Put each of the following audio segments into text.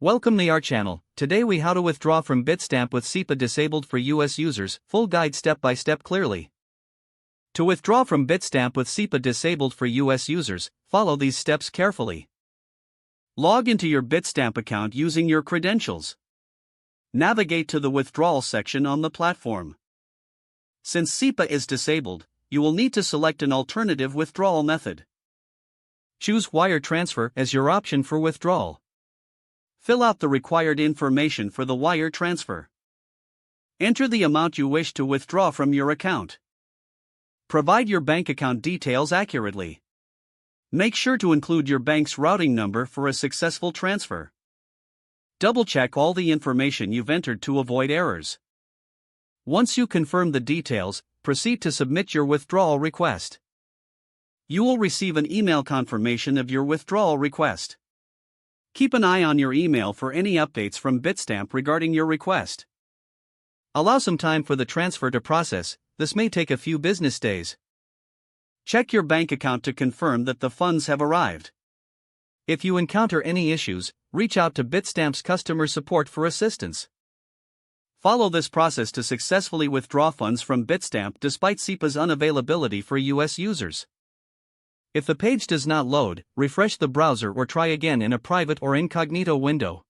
Welcome to our channel. Today we how to withdraw from Bitstamp with SEPA disabled for US users, full guide step by step clearly. To withdraw from Bitstamp with SEPA disabled for US users, follow these steps carefully. Log into your Bitstamp account using your credentials. Navigate to the withdrawal section on the platform. Since SEPA is disabled, you will need to select an alternative withdrawal method. Choose wire transfer as your option for withdrawal. Fill out the required information for the wire transfer. Enter the amount you wish to withdraw from your account. Provide your bank account details accurately. Make sure to include your bank's routing number for a successful transfer. Double-check all the information you've entered to avoid errors. Once you confirm the details, proceed to submit your withdrawal request. You will receive an email confirmation of your withdrawal request. Keep an eye on your email for any updates from Bitstamp regarding your request. Allow some time for the transfer to process. This may take a few business days. Check your bank account to confirm that the funds have arrived. If you encounter any issues, reach out to Bitstamp's customer support for assistance. Follow this process to successfully withdraw funds from Bitstamp despite SEPA's unavailability for US users. If the page does not load, refresh the browser or try again in a private or incognito window.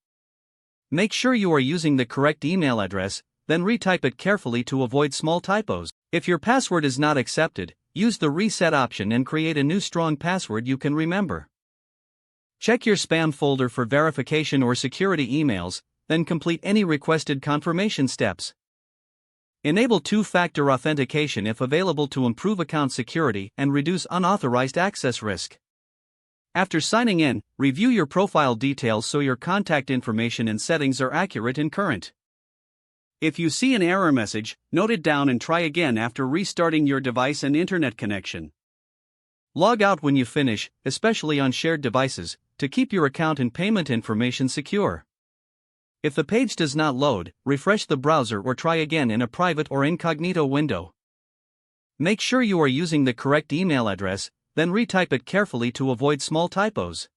Make sure you are using the correct email address, then retype it carefully to avoid small typos. If your password is not accepted, use the reset option and create a new strong password you can remember. Check your spam folder for verification or security emails, then complete any requested confirmation steps. Enable two-factor authentication if available to improve account security and reduce unauthorized access risk. After signing in, review your profile details so your contact information and settings are accurate and current. If you see an error message, note it down and try again after restarting your device and internet connection. Log out when you finish, especially on shared devices, to keep your account and payment information secure. If the page does not load, refresh the browser or try again in a private or incognito window. Make sure you are using the correct email address, then retype it carefully to avoid small typos.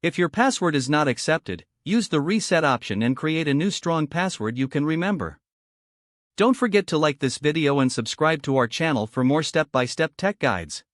If your password is not accepted, use the reset option and create a new strong password you can remember. Don't forget to like this video and subscribe to our channel for more step-by-step tech guides.